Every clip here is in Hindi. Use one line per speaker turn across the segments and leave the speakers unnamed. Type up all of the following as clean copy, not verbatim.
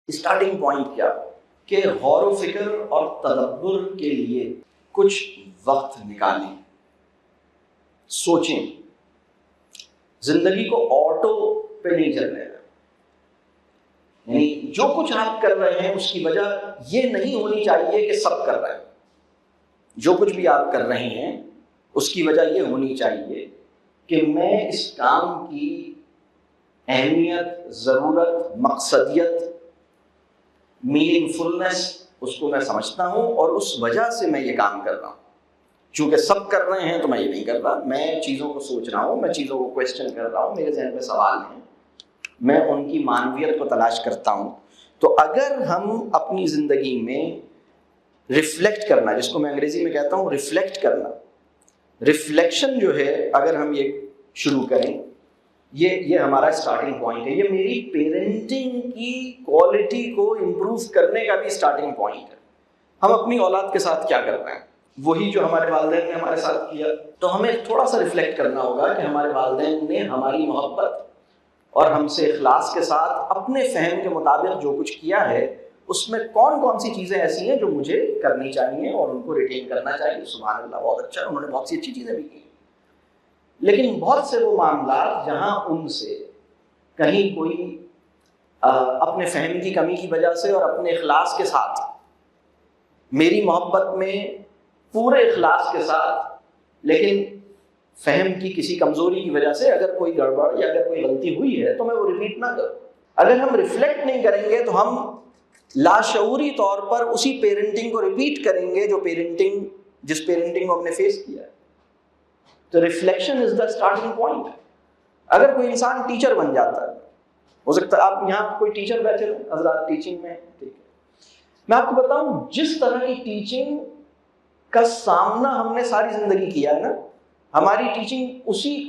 स्टार्टिंग पॉइंट क्या कि गौर व फिक्र और तदब्बुर के लिए कुछ वक्त निकालें, सोचें। जिंदगी को ऑटो पे नहीं चलने दें। यानी जो कुछ आप कर रहे हैं उसकी वजह ये नहीं होनी चाहिए कि सब कर रहे हैं। जो कुछ भी आप कर रहे हैं उसकी वजह ये होनी चाहिए कि मैं इस काम की अहमियत, ज़रूरत, मकसदियत, मीनिंगफुलनेस उसको मैं समझता हूँ और उस वजह से मैं ये काम कर रहा हूँ। चूंकि सब कर रहे हैं तो मैं ये नहीं कर रहा, मैं चीज़ों को सोच रहा हूँ, मैं चीज़ों को क्वेश्चन कर रहा हूँ, मेरे जहन में सवाल हैं, मैं उनकी मानवियत को तलाश करता हूँ। तो अगर हम अपनी ज़िंदगी में रिफ्लेक्ट करना, जिसको मैं अंग्रेज़ी में कहता हूँ रिफ्लेक्ट करना, रिफ्लेक्शन जो है अगर हम ये शुरू करें, ये हमारा स्टार्टिंग पॉइंट है। ये मेरी पेरेंटिंग की क्वालिटी को इम्प्रूव करने का भी स्टार्टिंग पॉइंट है। हम अपनी औलाद के साथ क्या कर रहे हैं, वही जो हमारे वालिदैन ने हमारे साथ किया। तो हमें थोड़ा सा रिफ्लेक्ट करना होगा कि हमारे वालिदैन ने हमारी मोहब्बत और हमसे इखलास के साथ अपने फहम के मुताबिक जो कुछ किया है उसमें कौन कौन सी चीज़ें ऐसी हैं जो मुझे करनी चाहिए और उनको रिटेन करना चाहिए। सुभान अल्लाह, बहुत अच्छा, उन्होंने बहुत सी अच्छी चीज़ें भी की। लेकिन बहुत से वो मामला जहाँ उनसे कहीं कोई अपने फहम की कमी की वजह से और अपने इखलास के साथ, मेरी मोहब्बत में पूरे इखलास के साथ, लेकिन फहम की किसी कमज़ोरी की वजह से अगर कोई गड़बड़ या अगर कोई गलती हुई है तो मैं वो रिपीट ना करूँ। अगर हम रिफ्लेक्ट नहीं करेंगे तो हम लाशऊरी तौर पर उसी पेरेंटिंग को रिपीट करेंगे जिस पेरेंटिंग को हमने फेस किया है। तो reflection is the starting point. अगर कोई इंसान टीचर बन जाता है, हो सकता है आप यहाँ कोई टीचर बैठे हो हज़रात टीचिंग में, ठीक है, मैं आपको बताऊं जिस तरह की टीचिंग का सामना हमने सारी जिंदगी किया है ना, हमारी टीचिंग उसी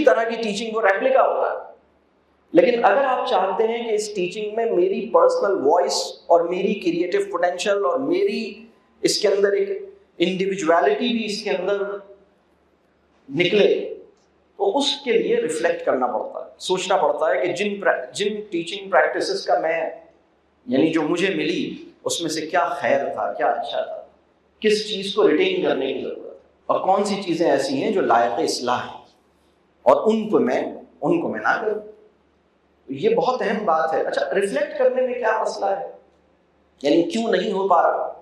तरह की टीचिंग को रेप्लिका होता है। लेकिन अगर आप चाहते हैं कि इस टीचिंग में मेरी पर्सनल वॉइस और मेरी क्रिएटिव पोटेंशियल और मेरी इसके अंदर एक इंडिविजुअलिटी भी इसके अंदर निकले, तो उसके लिए रिफ्लेक्ट करना पड़ता है, सोचना पड़ता है कि जिन टीचिंग प्रैक्टिसेस का मैं यानी जो मुझे मिली उसमें से क्या खैर था, क्या अच्छा था, किस चीज़ को रिटेन करने की ज़रूरत है और कौन सी चीज़ें ऐसी हैं जो लायक इस्लाह हैं और उनको मैं ना करूँ। ये बहुत अहम बात है। अच्छा, रिफ्लेक्ट करने में क्या मसला है, यानी क्यों नहीं हो पा रहा?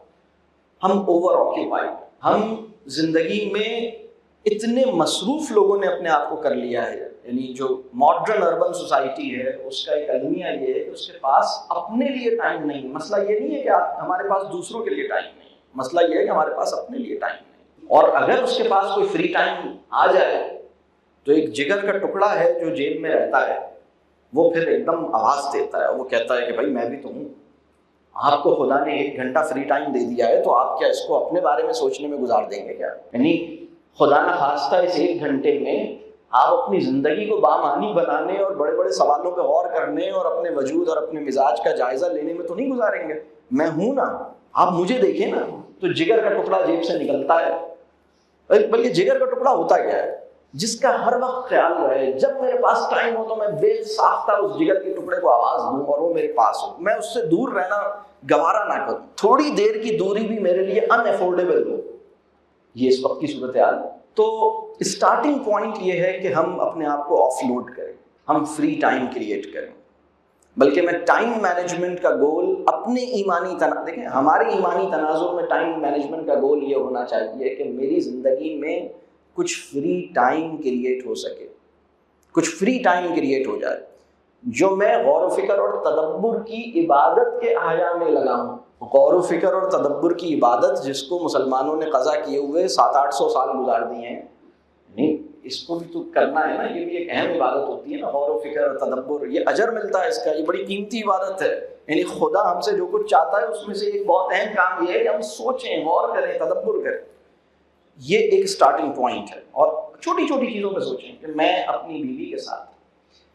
हम ओवर ऑक्यूपाइड, हम जिंदगी में इतने मसरूफ लोगों ने अपने आप को कर लिया है। यानी जो मॉडर्न अर्बन सोसाइटी है उसका एक अलमिया ये है कि उसके पास अपने लिए टाइम नहीं। मसला ये नहीं है कि हमारे पास दूसरों के लिए टाइम नहीं, मसला ये है कि हमारे पास अपने लिए टाइम नहीं। और अगर उसके पास कोई फ्री टाइम आ जाए तो एक जिगर का टुकड़ा है जो जेब में रहता है, वो फिर एकदम आवाज़ देता है, वो कहता है कि भाई मैं भी तो हूँ। आपको खुदा ने 1 घंटा फ्री टाइम दे दिया है तो आप क्या इसको अपने बारे में सोचने में गुजार देंगे क्या? यानी खुदा ना खास्ता इस 1 घंटे में आप अपनी ज़िंदगी को बामानी बनाने और बड़े बड़े सवालों पे गौर करने और अपने वजूद और अपने मिजाज का जायज़ा लेने में तो नहीं गुजारेंगे। मैं हूँ ना, आप मुझे देखें ना, तो जिगर का टुकड़ा जेब से निकलता है। बल्कि जिगर का टुकड़ा होता क्या है? जिसका हर वक्त ख्याल रहे जब मेरे पास टाइम हो तो मैं बेसाख्ता उस जिगर के टुकड़े को आवाज़ दूँ और वो मेरे पास हो, मैं उससे दूर रहना गवारा ना करूँ, थोड़ी देर की दूरी भी मेरे लिए अनअफोर्डेबल हो। ये इस वक्त की सूरत हाल। तो स्टार्टिंग पॉइंट ये है कि हम अपने आप को ऑफलोड करें, हम फ्री टाइम क्रिएट करें। बल्कि मैं टाइम मैनेजमेंट का गोल अपने देखें, हमारे ईमानी तनाजुर में टाइम मैनेजमेंट का गोल ये होना चाहिए कि मेरी ज़िंदगी में कुछ फ्री टाइम क्रिएट हो सके, कुछ फ्री टाइम क्रिएट हो जाए जो मैं गौर व फिक्र और तदब्बुर की इबादत के आया में लगाऊं। गौर व फिक्र और तदब्बुर की इबादत जिसको मुसलमानों ने कज़ा किए हुए 700-800 साल गुजार दिए हैं, नहीं इसको भी तो करना है ना, ये भी एक अहम इबादत होती है ना, गौर व फिक्र और तदब्बुर, ये अजर मिलता है इसका, ये बड़ी कीमती इबादत है। यानी खुदा हमसे जो कुछ चाहता है उसमें से एक बहुत अहम काम ये है कि हम सोचें, गौर करें, तदब्बुर करें। ये एक स्टार्टिंग पॉइंट है। और छोटी छोटी चीज़ों पर सोचें कि मैं अपनी बीवी के साथ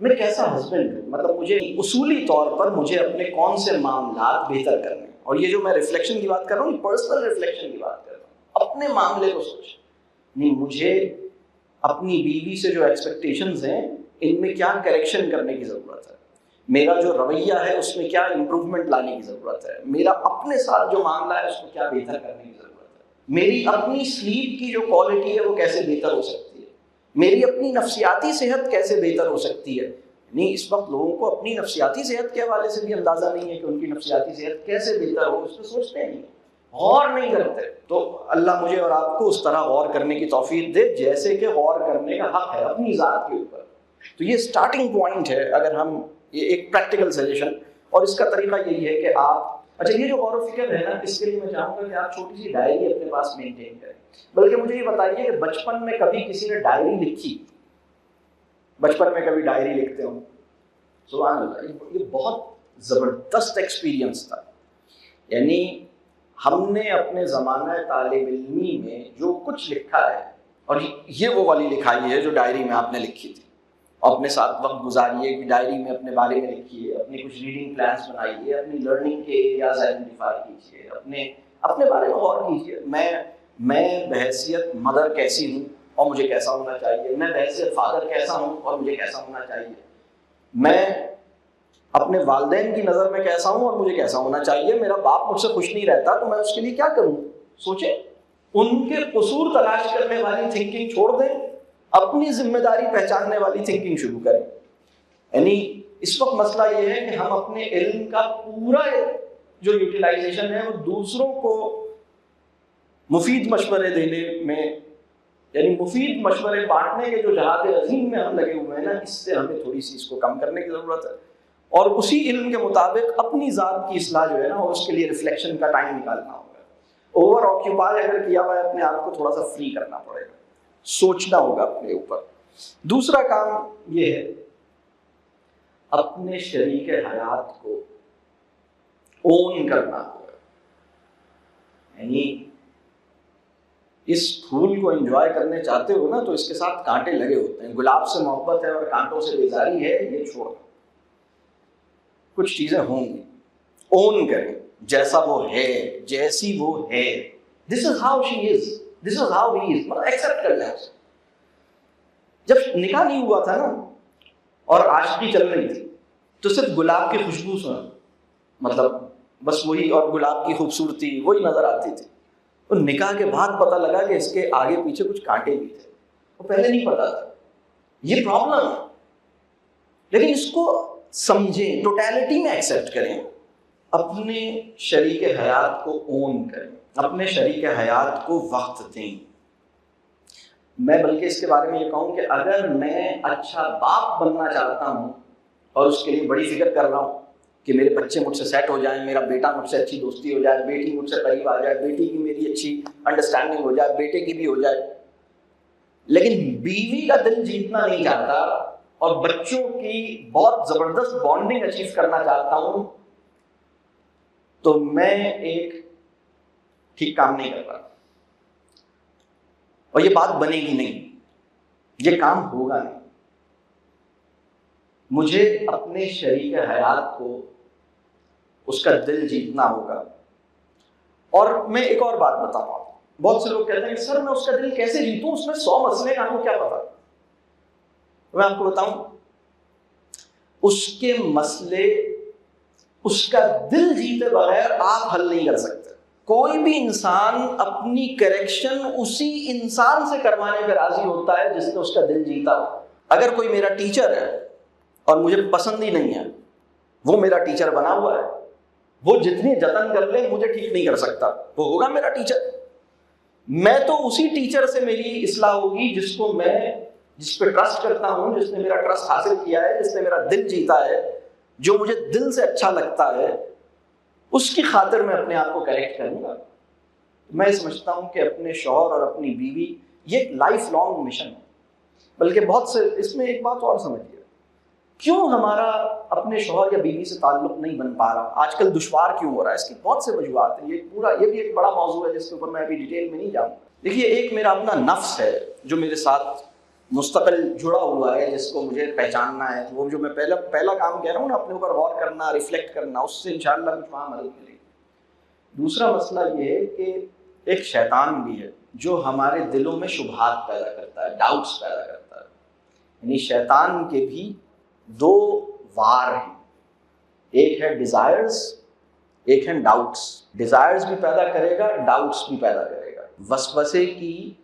मैं कैसा हस्बैंड हूँ, मतलब मुझे उसूली तौर पर मुझे अपने कौन से मामला बेहतर करने। और ये जो मैं रिफ्लेक्शन की बात कर रहा हूँ, पर्सनल रिफ्लेक्शन की बात कर रहा हूँ, अपने मामले को सोच, नहीं मुझे अपनी बीवी से जो एक्सपेक्टेशंस हैं इनमें क्या करेक्शन करने की ज़रूरत है, मेरा जो रवैया है उसमें क्या इम्प्रूवमेंट लाने की ज़रूरत है, मेरा अपने साथ जो मामला है उसको क्या बेहतर करने की ज़रूरत है, मेरी अपनी स्लीप की जो क्वालिटी है वो कैसे बेहतर हो सकती है, मेरी अपनी नफ्सियाती सेहत कैसे बेहतर हो सकती है। नहीं, इस वक्त लोगों को अपनी नफ्सियाती सेहत के हवाले से भी अंदाज़ा नहीं है कि उनकी नफ्सियाती सेहत कैसे बेहतर हो, उस पर सोचते नहीं, गौर नहीं करते। तो अल्लाह मुझे और आपको उस तरह गौर करने की तौफीक दे जैसे कि गौर करने का हक है अपनी ज़ात के ऊपर। तो ये स्टार्टिंग पॉइंट है, अगर हम ये एक प्रैक्टिकल सजेशन, और इसका तरीका यही है कि आप, अच्छा ये जो गौर व फिक्र है ना, इसके लिए मैं चाहूँगा कि आप छोटी सी डायरी अपने पास मेंटेन करें। बल्कि मुझे ये बताइए कि बचपन में कभी किसी ने डायरी लिखी, बचपन में कभी डायरी लिखते हो? सुभान अल्लाह, ये बहुत ज़बरदस्त एक्सपीरियंस था। यानी हमने अपने ज़माना तालिब इल्मी में जो कुछ लिखा है, और ये वो वाली लिखाई है जो डायरी में आपने लिखी थी, अपने साथ वक्त गुजारिए कि डायरी में अपने बारे में लिखिए, अपने कुछ रीडिंग प्लान्स बनाइए, अपनी लर्निंग के एरियाज आइडेंटिफाई कीजिए, अपने बारे में गौर कीजिए। मैं बहैसियत मदर कैसी हूँ और मुझे कैसा होना चाहिए, मैं बहैसियत फादर कैसा हूँ और मुझे कैसा होना चाहिए, मैं अपने वालिदैन की नज़र में कैसा हूँ और मुझे कैसा होना चाहिए, मेरा बाप मुझसे खुश नहीं रहता तो मैं उसके लिए क्या करूँ। सोचें, उनके कसूर तलाश करने वाली थिंकिंग छोड़ दें, अपनी जिम्मेदारी पहचानने वाली थिंकिंग शुरू करें। यानी इस वक्त मसला ये है कि हम अपने इल्म का पूरा जो यूटिलाइजेशन है वो दूसरों को मुफीद मशवरे देने में, यानी मुफीद मशवरे बांटने के जो जहाद अजीम में हम लगे हुए हैं ना, इससे हमें थोड़ी सी इसको कम करने की ज़रूरत है, और उसी इल्म के मुताबिक अपनी ज़ात की इस्लाह जो है ना, और उसके लिए रिफ्लेक्शन का टाइम निकालना होगा। ओवर ऑक्यूपाई अगर किया हुआ है अपने आप को थोड़ा सा फ्री करना पड़ेगा, सोचना होगा अपने ऊपर। दूसरा काम ये है, अपने शरीक हयात को ओन करना होगा। यानी इस फूल को एंजॉय करने चाहते हो ना, तो इसके साथ कांटे लगे होते हैं। गुलाब से मोहब्बत है और कांटों से बेजारी है, ये छोड़ दो, कुछ चीजें होंगी, ओन करें जैसा वो है, जैसी वो है। This is how she is, this is how he is, मतलब एक्सेप्ट कर लें। जब निकाह नहीं हुआ था ना और आशिकी चल रही थी, तो सिर्फ गुलाब की खुशबू सुना, मतलब बस वही, और गुलाब की खूबसूरती वही नजर आती थी। और निकाह के बाद पता लगा कि इसके आगे पीछे कुछ कांटे भी थे, वो पहले नहीं पता था। ये प्रॉब्लम है, लेकिन इसको समझें, टोटलिटी में एक्सेप्ट करें, अपने शरीक हयात को ओन करें, अपने शरीक हयात को वक्त दें। मैं बल्कि इसके बारे में ये कहूँ कि अगर मैं अच्छा बाप बनना चाहता हूँ और उसके लिए बड़ी फिक्र कर रहा हूँ कि मेरे बच्चे मुझसे सेट हो जाएं, मेरा बेटा मुझसे अच्छी दोस्ती हो जाए, बेटी मुझसे करीब आ जाए, बेटी की मेरी अच्छी अंडरस्टैंडिंग हो जाए, बेटे की भी हो जाए, लेकिन बीवी का दिल जीतना नहीं चाहता और बच्चों की बहुत जबरदस्त बॉन्डिंग अचीव करना चाहता हूं, तो मैं एक ठीक काम नहीं कर रहा, और ये बात बनेगी नहीं, ये काम होगा नहीं। मुझे अपने शरीक हयात को, उसका दिल जीतना होगा। और मैं एक और बात बताऊंगा, बहुत से लोग कहते हैं कि सर मैं उसका दिल कैसे जीतूं, उसमें 100 मसले हैं, आपको क्या पता। मैं आपको बताऊं, उसके मसले उसका दिल जीते बगैर आप हल नहीं कर सकते। कोई भी इंसान अपनी करेक्शन उसी इंसान से करवाने पर राजी होता है जिसने उसका दिल जीता हो। अगर कोई मेरा टीचर है और मुझे पसंद ही नहीं है, वो मेरा टीचर बना हुआ है, वो जितनी जतन कर ले मुझे ठीक नहीं कर सकता, वो होगा मेरा टीचर। मैं तो उसी टीचर से मेरी इस्लाह होगी जिसको मैं, जिस पे ट्रस्ट करता हूं, जिसने मेरा ट्रस्ट हासिल किया है, जिसने मेरा दिल जीता है, जो मुझे दिल से अच्छा लगता है, उसकी खातिर मैं अपने आप को करेक्ट करूंगा। मैं समझता हूं कि अपने शौहर और अपनी बीवी ये एक लाइफ लॉन्ग मिशन है। बल्कि बहुत से, इसमें एक बात और समझिए, क्यों हमारा अपने शौहर या बीवी से ताल्लुक नहीं बन पा रहा, आजकल दुश्वार क्यों हो रहा है, इसकी बहुत से वजूहात हैं। ये भी एक बड़ा मौजू है जिसके ऊपर मैं अभी डिटेल में नहीं जाऊँगा। देखिए, एक मेरा अपना नफ्स है जो मेरे साथ मुस्तकिल जुड़ा हुआ है, जिसको मुझे पहचानना है। वो जो मैं पहला काम कह रहा हूँ ना, अपने ऊपर गौर करना, रिफ्लेक्ट करना, उससे इंशाअल्लाह कुछ वहाँ मदद मिलेगी। दूसरा मसला ये है कि एक शैतान भी है जो हमारे दिलों में शुबहात पैदा करता है, डाउट्स पैदा करता है। यानी शैतान के भी दो वार हैं, एक है डिजायर्स, एक है डाउट्स। डिजायर्स भी पैदा करेगा, डाउट्स भी पैदा करेगा। वसवसे की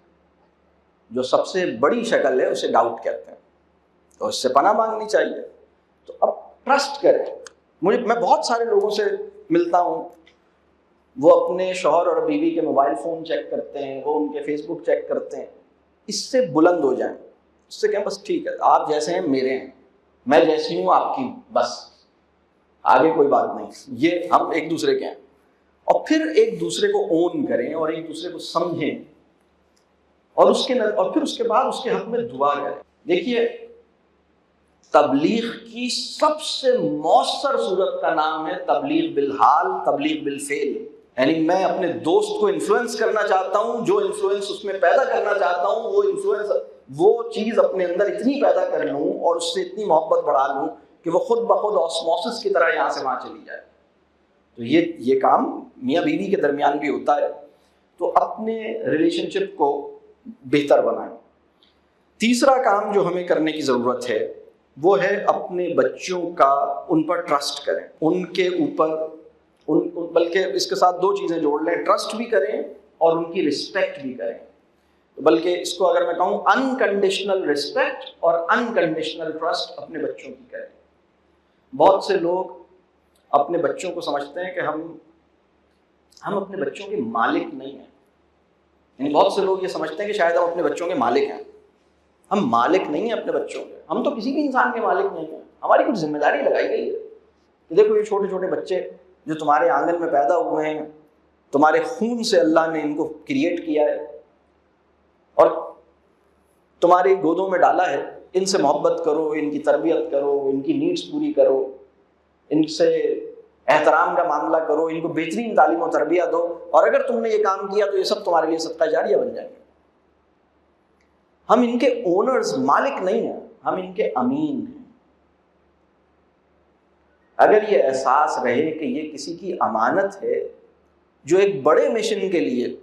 जो सबसे बड़ी शक्ल है उसे डाउट कहते हैं, तो इससे पनाह मांगनी चाहिए। तो अब ट्रस्ट करें। मैं बहुत सारे लोगों से मिलता हूँ, वो अपने शौहर और बीवी के मोबाइल फ़ोन चेक करते हैं, वो उनके फेसबुक चेक करते हैं। इससे बुलंद हो जाएं, इससे क्या, बस ठीक है, आप जैसे हैं मेरे हैं, मैं जैसी हूँ आपकी, बस आगे कोई बात नहीं, ये हम एक दूसरे के हैं। और फिर एक दूसरे को ओन करें और एक दूसरे को समझें, और फिर उसके बाद उसके हक में दुआ करें। देखिए, तबलीग की सबसे मौसर सूरत का नाम है तबलीग बिलहाल, तबलीग बिलफेल। यानी मैं अपने दोस्त को इन्फ्लुएंस करना चाहता हूँ, जो इन्फ्लुएंस उसमें पैदा करना चाहता हूँ, वो चीज़ अपने अंदर इतनी पैदा कर लूँ और उससे इतनी मोहब्बत बढ़ा लूँ कि वो खुद ब खुद ऑस्मोसिस की तरह यहाँ से वहाँ चली जाए। तो ये काम मियाँ बीवी के दरमियान भी होता है। तो अपने रिलेशनशिप को बेहतर बनाएं। तीसरा काम जो हमें करने की ज़रूरत है वो है अपने बच्चों का, उन पर ट्रस्ट करें, उनके ऊपर बल्कि इसके साथ दो चीज़ें जोड़ लें, ट्रस्ट भी करें और उनकी रिस्पेक्ट भी करें। तो बल्कि इसको अगर मैं कहूँ, अनकंडीशनल रिस्पेक्ट और अनकंडीशनल ट्रस्ट अपने बच्चों की करें। बहुत से लोग अपने बच्चों को समझते हैं कि हम अपने बच्चों के मालिक नहीं हैं। यानी बहुत से लोग ये समझते हैं कि शायद हम अपने बच्चों के मालिक हैं। हम मालिक नहीं हैं अपने बच्चों के, हम तो किसी भी इंसान के मालिक नहीं हैं। हमारी कुछ जिम्मेदारी लगाई गई है कि देखो, ये छोटे छोटे बच्चे जो तुम्हारे आंगन में पैदा हुए हैं, तुम्हारे खून से अल्लाह ने इनको क्रिएट किया है और तुम्हारी गोदों में डाला है, इनसे मोहब्बत करो, इनकी तरबियत करो, इनकी नीड्स पूरी करो, इनसे एहतराम का मामला करो, इनको बेहतरीन तालीम और तरबियत दो, और अगर तुमने ये काम किया तो ये सब तुम्हारे लिए सदका जारिया बन जाएंगे। हम इनके ओनर्स, मालिक नहीं हैं, हम इनके अमीन हैं। अगर ये एहसास रहे कि ये किसी की अमानत है जो एक बड़े मिशन के लिए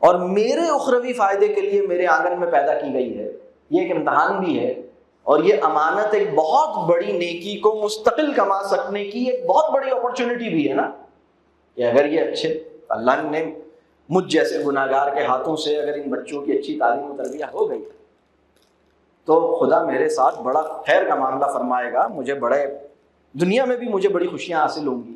और मेरे उखरवी फ़ायदे के लिए मेरे आंगन में पैदा की गई है, ये एक इम्तहान भी है, और ये अमानत एक बहुत बड़ी नेकी को मुस्तकिल कमा सकने की एक बहुत बड़ी अपॉर्चुनिटी भी है ना, कि अगर ये अच्छे, अल्लाह ने मुझ जैसे गुनाहगार के हाथों से अगर इन बच्चों की अच्छी तालीम और तरबियत हो गई तो खुदा मेरे साथ बड़ा खैर का मामला फरमाएगा, मुझे बड़े दुनिया में भी मुझे बड़ी खुशियां हासिल होंगी।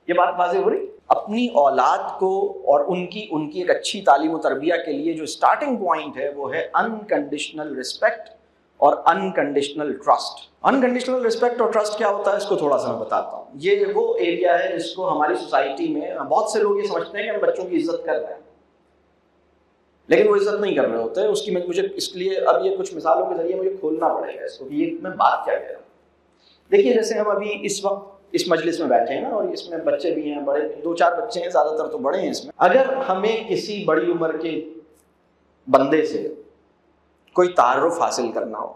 ये बात वाज़ेह हो रही। अपनी औलाद को और उनकी एक अच्छी तालीम और तरबियत के लिए जो स्टार्टिंग पॉइंट है वो है अनकंडीशनल रिस्पेक्ट और अनकंडीशनल ट्रस्ट। अनकंडीशनल रिस्पेक्ट और ट्रस्ट क्या होता है, इसको थोड़ा सा मैं बताता हूँ। ये वो एरिया है जिसको हमारी सोसाइटी में बहुत से लोग ये समझते हैं कि हम बच्चों की इज्जत कर रहे हैं, लेकिन वो इज्जत नहीं कर रहे होते हैं उसकी। मुझे इसलिए अब ये कुछ मिसालों के जरिए मुझे खोलना पड़ेगा इसको कि ये मैं बात क्या कह रहा हूँ। देखिए, जैसे हम अभी इस वक्त इस मजलिस में बैठे हैं ना, और इसमें बच्चे भी हैं, बड़े 2-4 बच्चे हैं, ज़्यादातर तो बड़े हैं इसमें। अगर हमें किसी बड़ी उम्र के बंदे से कोई तारुफ हासिल करना हो,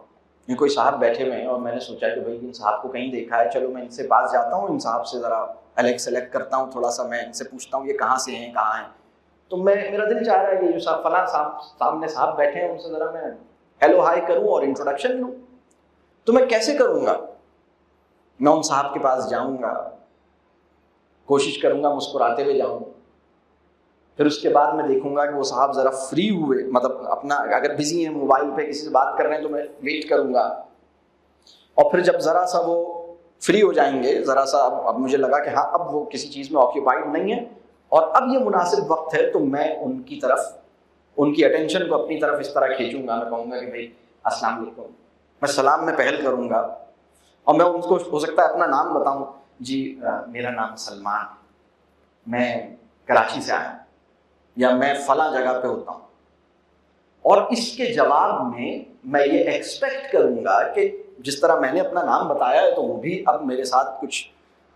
ये कोई साहब बैठे हुए हैं और मैंने सोचा कि भाई इन साहब को कहीं देखा है, चलो मैं इनसे पास जाता हूँ, इन साहब से ज़रा अलग सेलेक्ट करता हूँ, थोड़ा सा मैं इनसे पूछता हूँ ये कहाँ से हैं, कहाँ हैं। तो मेरा दिल चाह रहा है कि जो साहब फलां साहब सामने साहब बैठे हैं उनसे ज़रा मैं हेलो हाय करूँ और इंट्रोडक्शन लूँ। तो मैं कैसे करूँगा? मैं उन साहब के पास जाऊँगा, कोशिश करूँगा मुस्कुराते हुए जाऊँ, फिर उसके बाद मैं देखूंगा कि वो साहब ज़रा फ्री हुए, मतलब अपना अगर बिजी हैं मोबाइल पे किसी से बात कर रहे हैं तो मैं वेट करूँगा, और फिर जब ज़रा सा वो फ्री हो जाएंगे, ज़रा सा अब मुझे लगा कि हाँ अब वो किसी चीज़ में ऑक्यूपाइड नहीं है और अब ये मुनासिब वक्त है, तो मैं उनकी तरफ, उनकी अटेंशन को अपनी तरफ इस तरह खींचूंगा। मैं कहूँगा कि भाई अस्सलाम वालेकुम, मैं सलाम में पहल करूँगा और मैं उनको हो सकता है अपना नाम बताऊँ, जी मेरा नाम सलमान, मैं कराची से आया या मैं फला जगह पे होता हूँ, और इसके जवाब में मैं ये एक्सपेक्ट करूँगा कि जिस तरह मैंने अपना नाम बताया है तो वो भी अब मेरे साथ कुछ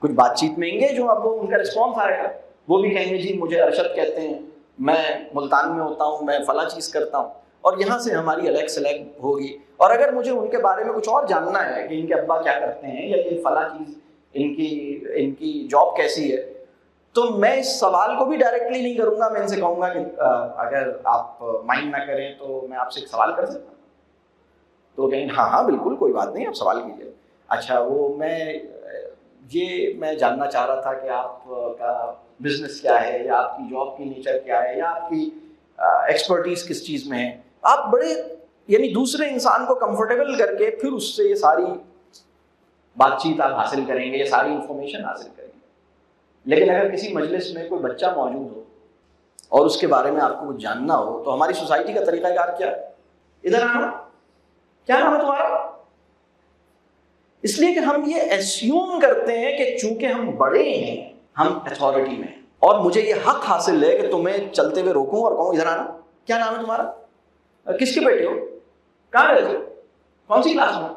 बातचीत में एंगेज हो। अब वो उनका रिस्पॉन्स आएगा, वो भी कहेंगे जी मुझे अरशद कहते हैं, मैं मुल्तान में होता हूँ, मैं फला चीज़ करता हूँ, और यहाँ से हमारी अलग सेलेक्ट होगी। और अगर मुझे उनके बारे में कुछ और जानना है कि इनके अब्बा क्या करते हैं या ये फला चीज़, इनकी जॉब कैसी है, तो मैं इस सवाल को भी डायरेक्टली नहीं करूँगा। मैं इनसे कहूँगा कि अगर आप माइंड ना करें तो मैं आपसे एक सवाल कर सकता हूँ? तो कहेंगे हाँ हाँ बिल्कुल कोई बात नहीं, आप सवाल कीजिए। अच्छा, वो मैं ये मैं जानना चाह रहा था कि आपका बिजनेस क्या है, या आपकी जॉब की नेचर क्या है, या आपकी एक्सपर्टीज किस चीज़ में है। आप बड़े यानी दूसरे इंसान को कंफर्टेबल करके फिर उससे ये सारी बातचीत आप हासिल करेंगे, ये सारी इंफॉर्मेशन हासिल करेंगे। लेकिन अगर किसी मजलिस में कोई बच्चा मौजूद हो और उसके बारे में आपको कुछ जानना हो, तो हमारी सोसाइटी का तरीकाकार क्या है? इधर आना, क्या नाम है तुम्हारा? इसलिए कि हम ये एस्यूम करते हैं कि चूंकि हम बड़े हैं, हम अथॉरिटी में हैं, और मुझे ये हक हासिल है कि तुम्हें चलते हुए रोकूं और कहूं इधर आना, क्या नाम है तुम्हारा, किसके बेटे हो, कहाँ रहते हो, कौन सी क्लास में।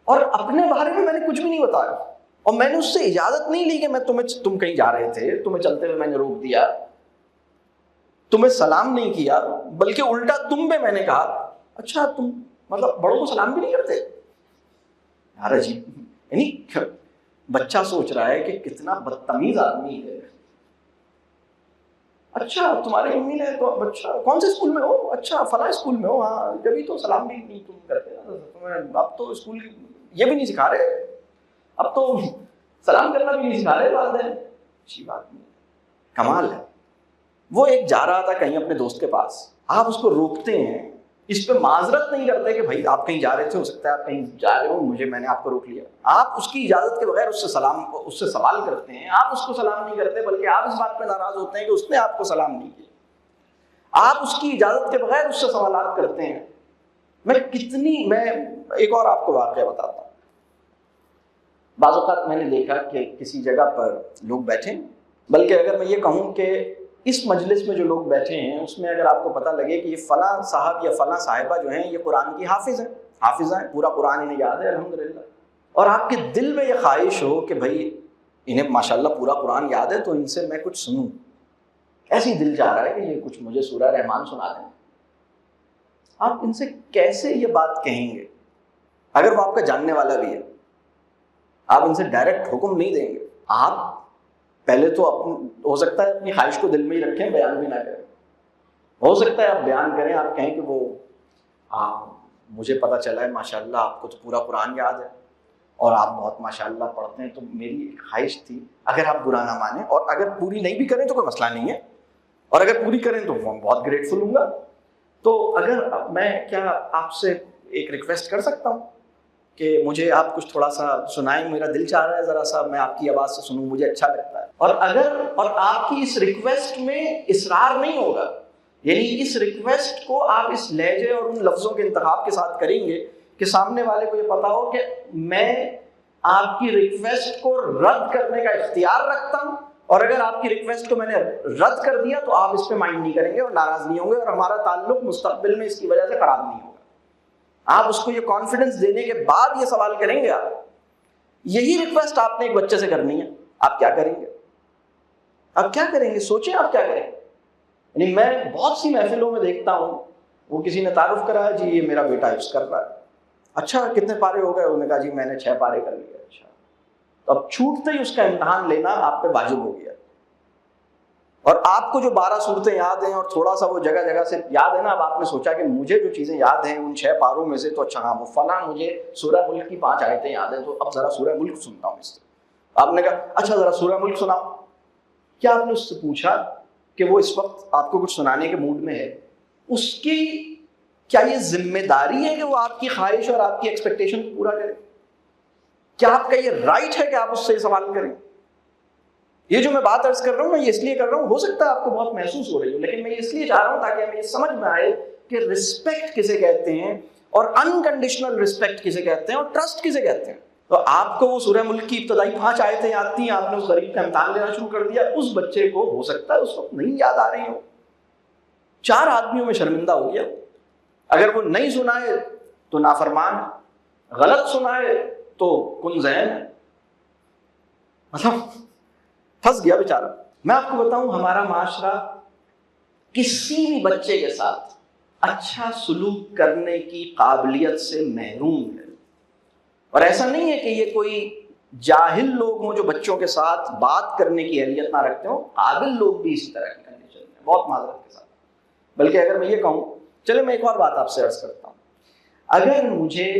और अपने बारे में मैंने कुछ भी नहीं बताया, और मैंने उससे इजाजत नहीं ली कि मैं तुम कहीं जा रहे थे, तुम्हें चलते हुए मैंने रोक दिया, तुम्हें सलाम नहीं किया, बल्कि उल्टा तुम पे मैंने कहा अच्छा तुम मतलब बड़ों को सलाम भी नहीं करते। यार अजीब, यानी बच्चा सोच रहा है कि कितना बदतमीज आदमी है। अच्छा तुम्हारी मम्मी ने तो, अच्छा कौन से स्कूल में हो, अच्छा फला स्कूल में हो, हाँ जब तो सलाम भी नहीं तुम करते, तुम्हें अब तो स्कूल ये भी नहीं सिखा रहे, अब तो सलाम करना भी नहीं सिखा रहे वालिदैन। अच्छी बात नहीं, कमाल है। वो एक जा रहा था कहीं अपने दोस्त के पास, आप उसको रोकते हैं, इस पे माजरत नहीं करते कि भाई आप कहीं जा रहे थे, हो सकता है आप कहीं जा रहे हो, मैंने आपको रोक लिया। आप उसकी इजाजत के बगैर उससे सवाल करते हैं, आप उसको सलाम नहीं करते, बल्कि आप इस बात पे नाराज होते हैं कि उसने आपको सलाम नहीं किया। आप उसकी इजाजत के बगैर उससे सवाल करते हैं। मैं एक और आपको वाकया बताता हूँ। बाज़ औक़ात मैंने देखा कि किसी जगह पर लोग बैठे, बल्कि अगर मैं ये कहूँ कि इस मजलिस में जो लोग बैठे हैं उसमें अगर आपको पता लगे कि ये फला साहब या फला साहिबा जो हैं ये कुरान की हाफिज़ा हैं, पूरा कुरान इन्हें याद है अल्हम्दुलिल्लाह, और आपके दिल में ये ख्वाहिश हो कि भाई इन्हें माशाल्लाह पूरा कुरान याद है तो इनसे मैं कुछ सुनूं, ऐसी दिल चाह रहा है कि ये कुछ मुझे सूरह रहमान सुना दें, आप इनसे कैसे ये बात कहेंगे? अगर वो आपका जानने वाला भी है, आप इनसे डायरेक्ट हुक्म नहीं देंगे। आप पहले तो हो सकता है अपनी ख्वाहिश को दिल में ही रखें, बयान भी ना करें। हो सकता है आप बयान करें, आप कहें कि वो मुझे पता चला है माशाल्लाह आपको तो पूरा कुरान याद है और आप बहुत माशाल्लाह पढ़ते हैं, तो मेरी एक ख्वाहिश थी, अगर आप बुरा ना माने, और अगर पूरी नहीं भी करें तो कोई मसला नहीं है, और अगर पूरी करें तो बहुत ग्रेटफुल हूँगा। तो अगर मैं क्या आपसे एक रिक्वेस्ट कर सकता हूँ कि मुझे आप कुछ थोड़ा सा सुनाएं, मेरा दिल चाह रहा है ज़रा सा मैं आपकी आवाज़ से सुनूं, मुझे अच्छा लगता है। और आपकी इस रिक्वेस्ट में इसरार नहीं होगा, यानी इस रिक्वेस्ट को आप इस लहजे और उन लफ्ज़ों के इंतखाब के साथ करेंगे कि सामने वाले को ये पता हो कि मैं आपकी रिक्वेस्ट को रद्द करने का इख्तियार रखता हूँ, और अगर आपकी रिक्वेस्ट को मैंने रद्द कर दिया तो आप इस पर माइंड नहीं करेंगे और नाराज़ नहीं होंगे, और हमारा ताल्लुक मुस्तक़बिल में इसकी वजह से ख़राब नहीं होगा। आप उसको ये कॉन्फिडेंस देने के बाद ये सवाल करेंगे। आप यही रिक्वेस्ट आपने एक बच्चे से करनी है, आप क्या करेंगे? आप क्या करेंगे? सोचें आप क्या करेंगे। यानी मैं बहुत सी महफिलों में देखता हूँ, वो किसी ने तारुफ करा, जी ये मेरा बेटा हिफ्ज़ कर रहा है, अच्छा कितने पारे हो गए? उन्होंने कहा जी मैंने 6 पारे कर लिए। अच्छा, तो अब छूटते ही उसका इम्तहान लेना आप पे वाजिब हो गया, और आपको जो 12 सूरतें याद हैं और थोड़ा सा वो जगह जगह से याद है ना, अब आपने सोचा कि मुझे जो चीज़ें याद हैं उन 6 पारों में से, तो अच्छा हाँ वो फला मुझे सूरह मुल्क की 5 आयतें याद हैं, तो अब ज़रा सूरह मुल्क सुनता हूँ इससे। आपने कहा अच्छा ज़रा सूरह मुल्क सुनाओ। क्या आपने उससे पूछा कि वो इस वक्त आपको कुछ सुनाने के मूड में है? उसकी क्या ये जिम्मेदारी है कि वो आपकी ख्वाहिश और आपकी एक्सपेक्टेशन को पूरा करे? क्या आपका ये राइट है कि आप उससे सवाल करें? ये जो मैं बात अर्ज कर रहा हूँ, मैं ये इसलिए कर रहा हूँ, हो सकता है आपको बहुत महसूस हो रही हो, लेकिन मैं इसलिए चाह रहा हूँ ताकि हमें ये समझ में आए कि रिस्पेक्ट किसे कहते हैं, और अनकंडीशनल रिस्पेक्ट किसे कहते हैं, और ट्रस्ट किसे कहते हैं। तो आपको वो सूरह मुल्क की इब्तदाई 5 आयतें याद थी, आपने उस गरीब का इम्तहान लेना शुरू कर दिया, उस बच्चे को हो सकता है उस वक्त नहीं याद आ रही हो, 4 आदमियों में शर्मिंदा हो गया। अगर वो नहीं सुनाए तो नाफरमान, गलत सुनाए तो कुनज़ैन, मतलब फंस गया बेचारा। मैं आपको बताऊं, हमारा माशरा किसी भी बच्चे के साथ अच्छा सुलूक करने की काबिलियत से महरूम है, और ऐसा नहीं है कि ये कोई जाहिल लोग हों जो बच्चों के साथ बात करने की अहलियत ना रखते हों, काबिल लोग भी इसी तरह की कंडीशन में, बहुत माजरत के साथ। बल्कि अगर मैं ये कहूँ, चले मैं एक और बात आपसे अर्ज करता हूँ, अगर मुझे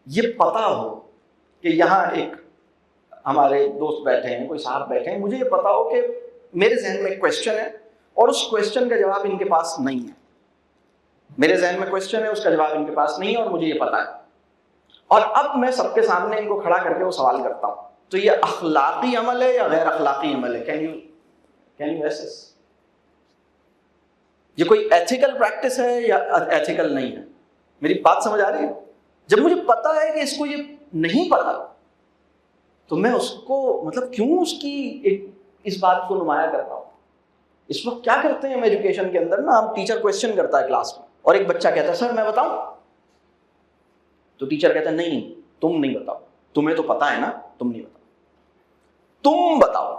ये पता हो कि यहाँ एक हमारे दोस्त बैठे हैं, कोई साहब बैठे हैं, मुझे ये पता हो कि मेरे जहन में एक क्वेश्चन है और उस क्वेश्चन का जवाब इनके पास नहीं है। मेरे जहन में क्वेश्चन है, उसका जवाब इनके पास नहीं है और मुझे ये पता है, और अब मैं सबके सामने इनको खड़ा करके वो सवाल करता हूं, तो ये अखलाकी अमल है या गैर अखलाकी अमल है? Can you assess? ये कोई एथिकल प्रैक्टिस है या एथिकल नहीं है? मेरी बात समझ आ रही है? जब मुझे पता है कि इसको ये नहीं पता, तो मैं उसको मतलब क्यों उसकी इस बात को नुमाया करता हूं? इस वक्त क्या करते हैं हम एजुकेशन के अंदर ना, हम टीचर क्वेश्चन करता है क्लास में और एक बच्चा कहता है सर मैं बताऊं, तो टीचर कहता है नहीं तुम नहीं बताओ, तुम्हें तो पता है ना, तुम नहीं बताओ, तुम बताओ।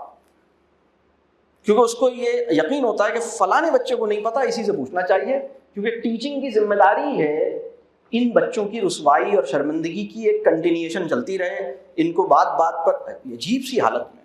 क्योंकि उसको ये यकीन होता है कि फलाने बच्चे को नहीं पता, इसी से पूछना चाहिए, क्योंकि टीचिंग की जिम्मेदारी है इन बच्चों की रुसवाई और शर्मिंदगी की एक कंटिन्यूएशन चलती रहे, इनको बात बात पर अजीब सी हालत में।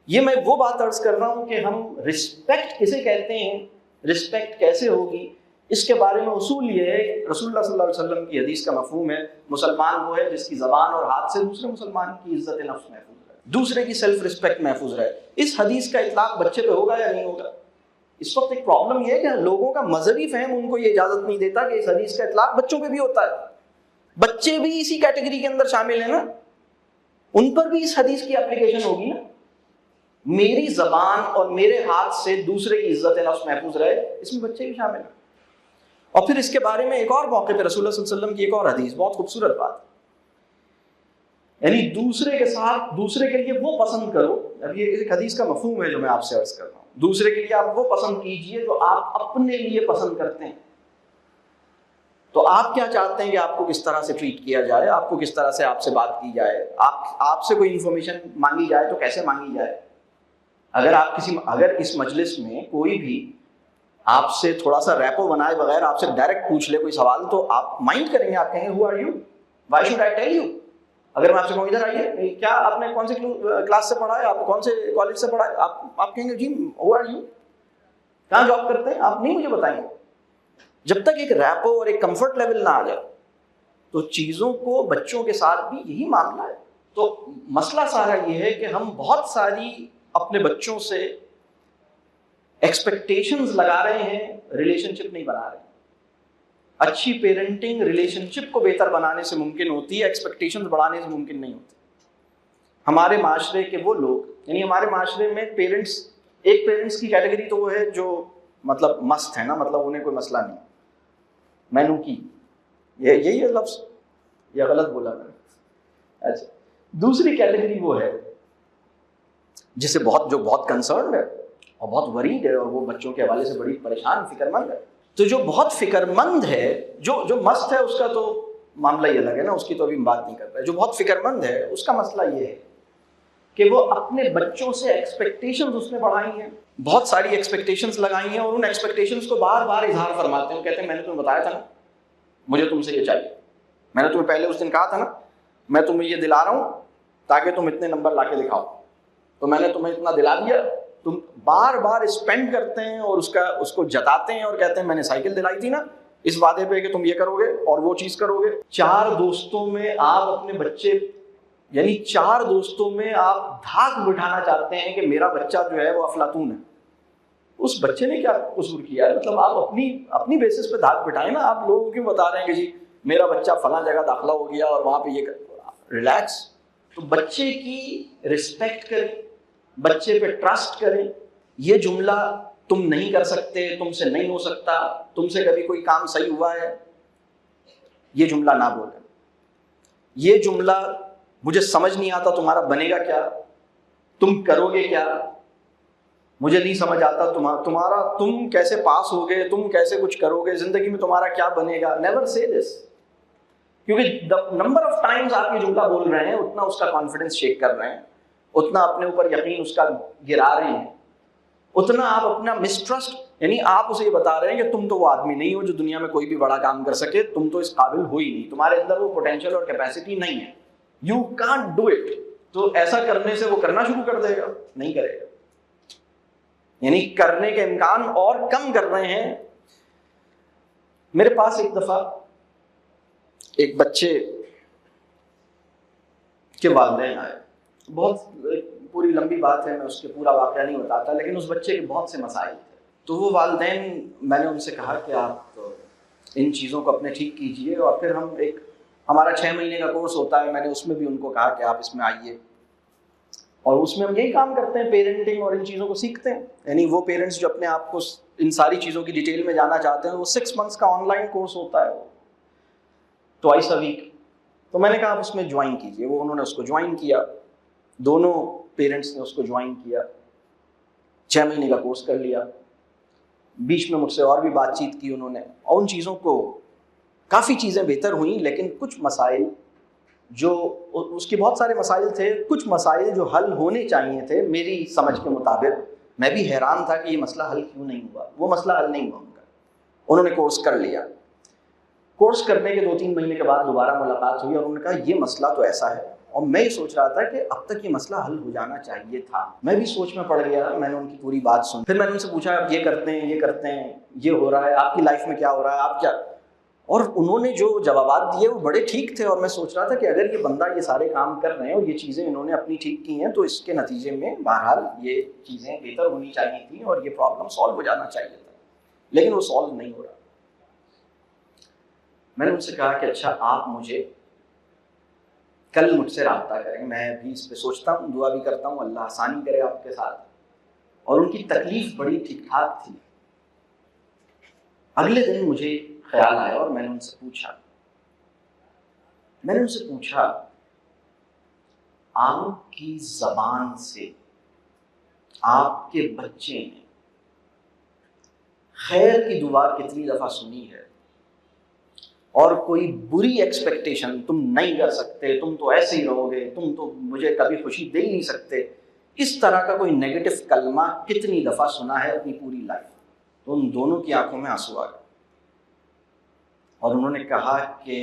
ये मैं वो बात अर्ज कर रहा हूं कि हम रिस्पेक्ट किसे कहते हैं, रिस्पेक्ट कैसे होगी, इसके बारे में उसूल ये है। रसूलुल्लाह सल्लल्लाहु अलैहि वसल्लम की हदीस का मफहूम है, मुसलमान वो है जिसकी ज़बान और हाथ से दूसरे मुसलमान की इज्जत नफ्स महफूज रहे, दूसरे की सेल्फ रिस्पेक्ट महफूज रहे। इस हदीस का इतलाक बच्चे पे होगा या नहीं होगा? इस वक्त एक प्रॉब्लम यह है कि लोगों का मजहबी फहम उनको ये इजाजत नहीं देता कि इस हदीस का इतलाक बच्चों पे भी होता है। बच्चे भी इसी कैटेगरी के अंदर शामिल है ना, उन पर भी इस हदीस की एप्लीकेशन होगी ना। मेरी जबान और मेरे हाथ से दूसरे की इज्जत नफ्स महफूज रहे, इसमें बच्चे भी शामिल हैं। और फिर इसके बारे में एक और मौके पर रसूलुल्लाह सल्लल्लाहु अलैहि वसल्लम की एक और हदीस, बहुत खूबसूरत बात, यानी दूसरे के साथ दूसरे के लिए वो पसंद करो। अब ये एक हदीस का मफहूम है जो मैं आपसे अर्ज कर रहा हूँ, दूसरे के लिए आप वो पसंद कीजिए जो आप अपने लिए पसंद करते हैं। तो आप क्या चाहते हैं कि आपको किस तरह से ट्रीट किया जाए, आपको किस तरह से आपसे बात की जाए, आपसे कोई इंफॉर्मेशन मांगी जाए तो कैसे मांगी जाए। अगर इस मजलिस में कोई भी आपसे थोड़ा सा रैपो बनाए बगैर आपसे डायरेक्ट पूछ ले कोई सवाल, तो आप माइंड करेंगे, आप कहेंगे who are you, why should I tell you. अगर मैं आपसे कहूँ इधर आइए, क्या आपने कौन से क्लास से पढ़ा है, आप कौन से कॉलेज से पढ़ा है, आप कहेंगे जी हु आर यू, कहाँ जॉब करते हैं, आप नहीं मुझे बताएंगे। जब तक एक रैपो और एक कंफर्ट लेवल ना आ जाए, तो चीज़ों को बच्चों के साथ भी यही मामला है। तो मसला सारा ये है कि हम बहुत सारी अपने बच्चों से एक्सपेक्टेशंस लगा रहे हैं, रिलेशनशिप नहीं बना रहे हैं। अच्छी पेरेंटिंग रिलेशनशिप को बेहतर बनाने से मुमकिन होती है, एक्सपेक्टेशंस बढ़ाने से मुमकिन नहीं होती। हमारे माशरे के वो लोग, यानी हमारे माशरे में पेरेंट्स की कैटेगरी तो वो है जो मतलब मस्त है ना, मतलब उन्हें कोई मसला नहीं, मैनू की यही है लफ्ज़, या गलत बोला मैंने? अच्छा, दूसरी कैटेगरी वो है जो बहुत कंसर्न है और बहुत वरीड है, और वो बच्चों के हवाले से बड़ी परेशान फिक्रमंद है। तो जो बहुत फिक्रमंद है, जो मस्त है उसका तो मामला ही अलग है ना, उसकी तो अभी बात नहीं कर रहे। जो बहुत फिक्रमंद है उसका मसला ये है कि वो अपने बच्चों से एक्सपेक्टेशंस उसने बढ़ाई हैं, बहुत सारी एक्सपेक्टेशंस लगाई हैं, और उन एक्सपेक्टेशंस को बार बार इजहार फरमाते हैं। कहते हैं मैंने तुम्हें बताया था ना, मुझे तुमसे ये चाहिए, मैंने तुम्हें पहले उस दिन कहा था ना, मैं तुम्हें ये दिला रहा हूँ ताकि तुम इतने नंबर ला के दिखाओ, तो मैंने तुम्हें इतना दिला दिया। तुम बार बार स्पेंड करते हैं और उसको जताते हैं और कहते हैं मैंने साइकिल दिलाई थी ना, इस वादे पे कि तुम ये करोगे और वो चीज़ करोगे। 4 दोस्तों में आप अपने बच्चे, यानी 4 दोस्तों में आप धाक बिठाना चाहते हैं कि मेरा बच्चा जो है वो अफलातून है। उस बच्चे ने क्या कसूर किया है? मतलब आप अपनी बेसिस पे धाक बिठाएं ना। आप लोगों क्यों बता रहे हैं कि जी मेरा बच्चा फला जगह दाखिला हो गया और वहाँ पे ये रिलैक्स। तो बच्चे की रिस्पेक्ट करें, बच्चे पे ट्रस्ट करें। ये जुमला तुम नहीं कर सकते, तुमसे नहीं हो सकता, तुमसे कभी कोई काम सही हुआ है, ये जुमला ना बोलें। ये जुमला मुझे समझ नहीं आता तुम्हारा बनेगा क्या, तुम करोगे क्या, मुझे नहीं समझ आता तुम्हारा तुम कैसे पास होगे, तुम कैसे कुछ करोगे जिंदगी में, तुम्हारा क्या बनेगा। नेवर से दिस, क्योंकि नंबर ऑफ टाइम्स आप ये जुमला बोल रहे हैं उतना उसका कॉन्फिडेंस शेक कर रहे हैं, उतना अपने ऊपर यकीन उसका गिरा रहे हैं, उतना आप अपना मिसट्रस्ट, यानी आप उसे ये बता रहे हैं कि तुम तो वो आदमी नहीं हो जो दुनिया में कोई भी बड़ा काम कर सके, तुम तो इस काबिल हो ही नहीं, तुम्हारे अंदर वो पोटेंशियल और कैपेसिटी नहीं है, यू कांट डू इट। तो ऐसा करने से वो करना शुरू कर देगा? नहीं करेगा, यानी करने के इम्कान और कम कर रहे हैं। मेरे पास एक दफा एक बच्चे के वालिदैन आए। बहुत पूरी लंबी बात है, मैं उसके पूरा वाक़या नहीं बताता, लेकिन उस बच्चे के बहुत से मसाइल थे। तो वो वालिदैन, मैंने उनसे कहा कि आप इन चीज़ों को अपने ठीक कीजिए, और फिर हम हमारा 6 महीने का कोर्स होता है, मैंने उसमें भी उनको कहा कि आप इसमें आइए, और उसमें हम यही काम करते हैं, पेरेंटिंग और इन चीज़ों को सीखते हैं। यानी वो पेरेंट्स जो अपने आप को इन सारी चीज़ों की डिटेल में जानना चाहते हैं, वो 6 मंथ्स का ऑनलाइन कोर्स होता है, ट्वाइस अ वीक। तो मैंने कहा आप उसमें ज्वाइन कीजिए। उन्होंने उसको ज्वाइन किया, दोनों पेरेंट्स ने उसको ज्वाइन किया, 6 महीने का कोर्स कर लिया। बीच में मुझसे और भी बातचीत की उन्होंने, और उन चीज़ों को काफ़ी चीज़ें बेहतर हुई, लेकिन कुछ मसाइल जो उसके बहुत सारे मसाइल थे, कुछ मसाइल जो हल होने चाहिए थे मेरी समझ के मुताबिक, मैं भी हैरान था कि ये मसला हल क्यों नहीं हुआ। वो मसला हल नहीं हुआ उनका। उन्होंने कोर्स कर लिया। कोर्स करने के 2-3 महीने के बाद दोबारा मुलाकात हुई, और उन्होंने कहा ये मसला तो ऐसा है, और मैं ये सोच रहा था कि अब तक ये मसला हल हो जाना चाहिए था। मैं भी सोच में पड़ गया। मैंने उनकी पूरी बात सुनी। फिर मैंने उनसे पूछा आप ये करते हैं, ये करते हैं, ये हो रहा है, आपकी लाइफ में क्या हो रहा है, आप क्या। और उन्होंने जो जवाब दिए वो बड़े ठीक थे, और मैं सोच रहा था कि अगर ये बंदा ये सारे काम कर रहे हैं और ये चीज़ें इन्होंने अपनी ठीक की हैं, तो इसके नतीजे में बहरहाल ये चीज़ें बेहतर होनी चाहिए थी और ये प्रॉब्लम सॉल्व हो जाना चाहिए था, लेकिन वो सॉल्व नहीं हो रहा। मैंने उनसे कहा कि अच्छा आप मुझे कल मुझसे रब्ता करें, मैं भी इस पर सोचता हूँ, दुआ भी करता हूँ, अल्लाह आसानी करे आपके साथ। और उनकी तकलीफ बड़ी ठीक ठाक थी। अगले दिन मुझे ख्याल आया और मैंने उनसे पूछा आपकी ज़बान से आपके बच्चे ने खैर की दुआ कितनी दफ़ा सुनी है, और कोई बुरी एक्सपेक्टेशन, तुम नहीं कर सकते, तुम तो ऐसे ही रहोगे, तुम तो मुझे कभी खुशी दे ही नहीं सकते, इस तरह का कोई नेगेटिव कलमा कितनी दफ़ा सुना है अपनी पूरी लाइफ। तो उन दोनों की आंखों में आंसू आ गए, और उन्होंने कहा कि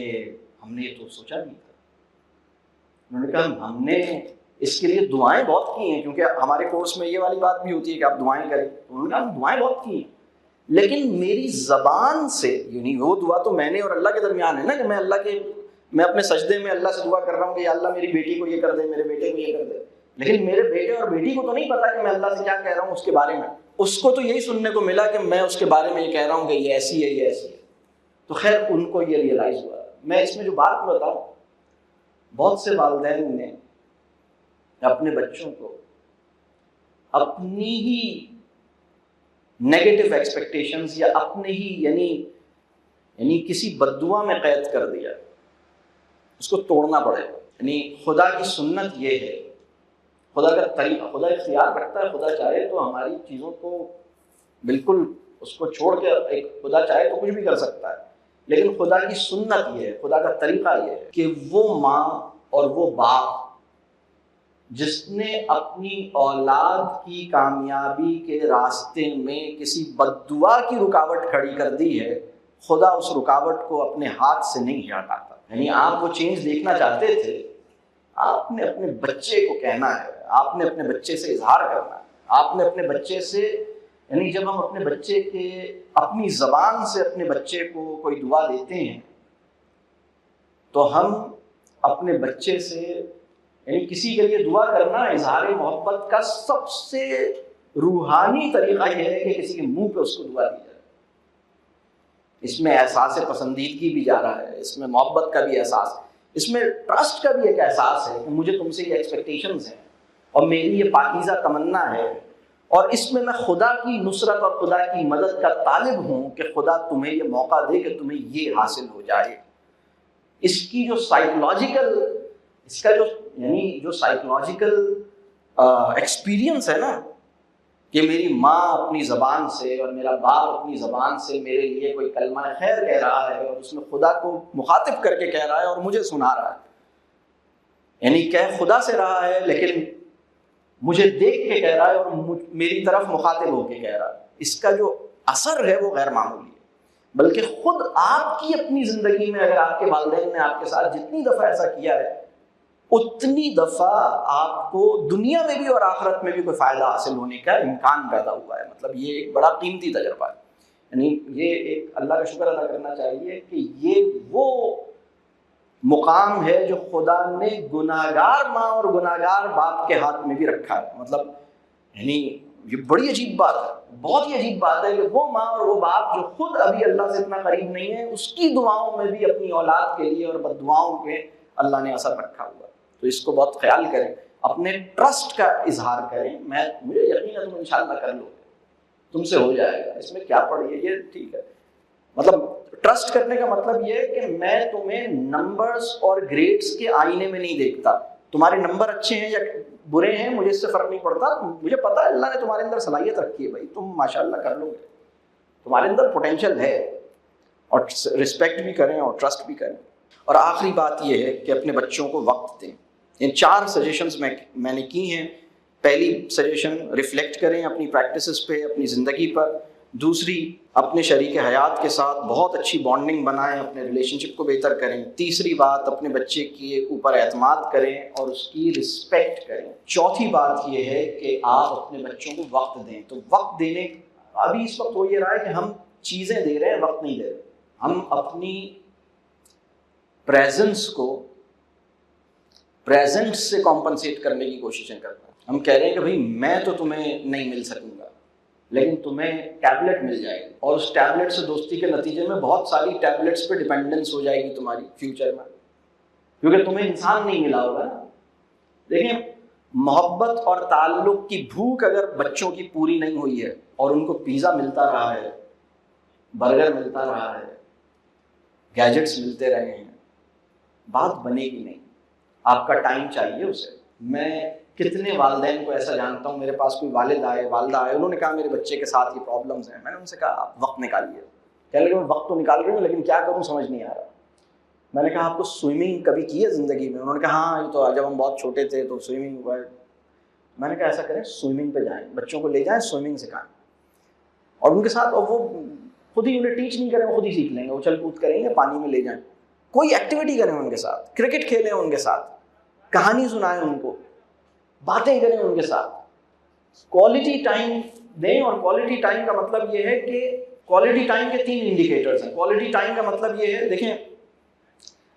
हमने ये तो सोचा नहीं था। उन्होंने कहा हमने इसके लिए दुआएं बहुत की हैं, क्योंकि हमारे कोर्स में ये वाली बात भी होती है कि आप दुआएं करें। तो उन्होंने कहा दुआएं बहुत की हैं, लेकिन मेरी ज़बान से, यानी वो दुआ तो मैंने और अल्लाह के दरमियान है ना, कि मैं अपने सजदे में अल्लाह से दुआ कर रहा हूँ कि अल्लाह मेरी बेटी को ये कर दे, मेरे बेटे को ये कर दे, लेकिन मेरे बेटे और बेटी को तो नहीं पता कि मैं अल्लाह से क्या कह रहा हूँ उसके बारे में। उसको तो यही सुनने को मिला कि मैं उसके बारे में ये कह रहा हूँ कि ये ऐसी है, ये ऐसी है। तो खैर उनको ये रियलाइज़ हुआ। मैं इसमें जो बात बताऊँ, बहुत से वालिदैन ने अपने बच्चों को अपनी ही नेगेटिव एक्सपेक्टेशंस या अपने ही यानी किसी बद्दुआ में कैद कर दिया। उसको तोड़ना पड़ेगा। यानी खुदा की सुन्नत ये है, खुदा का तरीका, खुदा इख्तियार रखता है, खुदा चाहे तो हमारी चीज़ों को बिल्कुल उसको छोड़ के, एक खुदा चाहे तो कुछ भी कर सकता है, लेकिन खुदा की सुन्नत ये है, खुदा का तरीका ये है कि वो माँ और वो बाप जिसने अपनी औलाद की कामयाबी के रास्ते में किसी बद्दुआ की रुकावट खड़ी कर दी है, खुदा उस रुकावट को अपने हाथ से नहीं हटाता। यानी आप वो चेंज देखना चाहते थे, आपने अपने बच्चे को कहना है, आपने अपने बच्चे से इजहार करना है, आपने अपने बच्चे से, यानी जब हम अपने बच्चे के अपनी ज़बान से अपने बच्चे को कोई दुआ देते हैं, तो हम अपने बच्चे से, यानी किसी के लिए दुआ करना इजहार मोहब्बत का सबसे रूहानी तरीका यह है कि किसी के मुंह पे उसको दुआ दी जाए। इसमें एहसास पसंदीदगी भी जा रहा है, इसमें मोहब्बत का भी एहसास, इसमें ट्रस्ट का भी एक एहसास है कि मुझे तुमसे ये एक्सपेक्टेशंस हैं और मेरी ये पाकीज़ा तमन्ना है, और इसमें मैं खुदा की नुसरत और खुदा की मदद का तालिब हूँ कि खुदा तुम्हें ये मौका दे कि तुम्हें ये हासिल हो जाए। इसकी जो साइकोलॉजिकल, इसका जो साइकोलॉजिकल एक्सपीरियंस है ना, कि मेरी माँ अपनी ज़बान से और मेरा बाप अपनी ज़बान से मेरे लिए कोई कलमा खैर कह रहा है, और उसमें खुदा को मुखातिब करके कह रहा है और मुझे सुना रहा है, यानी कह खुदा से रहा है लेकिन मुझे देख के कह रहा है और मेरी तरफ मुखातिब होके कह रहा है। इसका जो असर है वो गैर मामूली है। बल्कि खुद आपकी अपनी ज़िंदगी में अगर आपके वालिदैन ने आपके साथ जितनी दफ़ा ऐसा किया है, उतनी दफ़ा आपको दुनिया में भी और आखिरत में भी कोई फ़ायदा हासिल होने का इम्कान पैदा हुआ है। मतलब ये एक बड़ा कीमती तजर्बा है। यानी ये एक अल्लाह का शुक्र अदा करना चाहिए कि ये वो मुकाम है जो खुदा ने गुनाहगार माँ और गुनाहगार बाप के हाथ में भी रखा है। मतलब यानी ये बड़ी अजीब बात है, बहुत ही अजीब बात है कि वो माँ और वो बाप जो खुद अभी अल्लाह से इतना करीब नहीं है, उसकी दुआओं में भी अपनी औलाद के लिए और बद्दुआओं में अल्लाह ने असर रखा हुआ। तो इसको बहुत ख्याल करें, अपने ट्रस्ट का इजहार करें। मुझे यकीन है तुम इंशाल्लाह कर लोगे, तुमसे हो जाएगा, इसमें क्या पड़ी है, ये ठीक है। मतलब ट्रस्ट करने का मतलब ये है कि मैं तुम्हें नंबर्स और ग्रेड्स के आईने में नहीं देखता। तुम्हारे नंबर अच्छे हैं या बुरे हैं मुझे इससे फर्क नहीं पड़ता, मुझे पता है अल्लाह ने तुम्हारे अंदर सलाहियत रखी है भाई, तुम माशाल्लाह कर लोगे, तुम्हारे अंदर पोटेंशियल है। और रिस्पेक्ट भी करें और ट्रस्ट भी करें। और आखिरी बात यह है कि अपने बच्चों को वक्त दें। इन 4 सजेशंस मैंने की हैं। पहली सजेशन, रिफ्लेक्ट करें अपनी प्रैक्टिसेस पे, अपनी ज़िंदगी पर। दूसरी, अपने शरीक हयात के साथ बहुत अच्छी बॉन्डिंग बनाएं, अपने रिलेशनशिप को बेहतर करें। तीसरी बात, अपने बच्चे के ऊपर एतमाद करें और उसकी रिस्पेक्ट करें। चौथी बात यह है कि आप अपने बच्चों को वक्त दें। तो वक्त देने, अभी इस वक्त हो ये रहा है कि हम चीज़ें दे रहे हैं, वक्त नहीं दे रहे। हम अपनी प्रेजेंस को प्रेजेंट से कॉम्पनसेट करने की कोशिशें कर रहे हैं। हम कह रहे हैं कि भाई मैं तो तुम्हें नहीं मिल सकूंगा, लेकिन तुम्हें टैबलेट मिल जाएगी, और उस टैबलेट से दोस्ती के नतीजे में बहुत सारी टैबलेट्स पे डिपेंडेंस हो जाएगी तुम्हारी फ्यूचर में, क्योंकि तुम्हें इंसान नहीं मिला होगा ना। देखिए, मोहब्बत और ताल्लुक की भूख अगर बच्चों की पूरी नहीं हुई है और उनको पिज़्ज़ा मिलता रहा है, बर्गर मिलता रहा है, गैजेट्स मिलते रहे हैं, बात बनेगी नहीं। आपका टाइम चाहिए उसे। मैं कितने वालिदैन को ऐसा जानता हूँ, मेरे पास कोई वालिदा आए, उन्होंने कहा मेरे बच्चे के साथ ये प्रॉब्लम्स हैं। मैंने उनसे कहा आप वक्त निकालिए। कहने लगे मैं वक्त तो निकाल रही हूँ लेकिन क्या करूँ समझ नहीं आ रहा। मैंने कहा आपको स्विमिंग कभी की है ज़िंदगी में? उन्होंने कहा हाँ, ये तो जब हम बहुत छोटे थे तो स्विमिंग हुआ है। मैंने कहा ऐसा करें, स्विमिंग पे जाएँ, बच्चों को ले जाएँ, स्विमिंग सिखाएँ और उनके साथ, और वो खुद ही, उन्हें टीच नहीं करें, वो खुद ही सीख लेंगे, उछल कूद करेंगे, पानी में ले जाएँ, कोई एक्टिविटी करें उनके साथ, क्रिकेट खेलें उनके साथ, कहानी सुनाएं उनको, बातें करें उनके साथ, क्वालिटी टाइम दें। और क्वालिटी टाइम का मतलब ये है कि क्वालिटी टाइम के 3 इंडिकेटर्स हैं। क्वालिटी टाइम का मतलब ये है, देखें,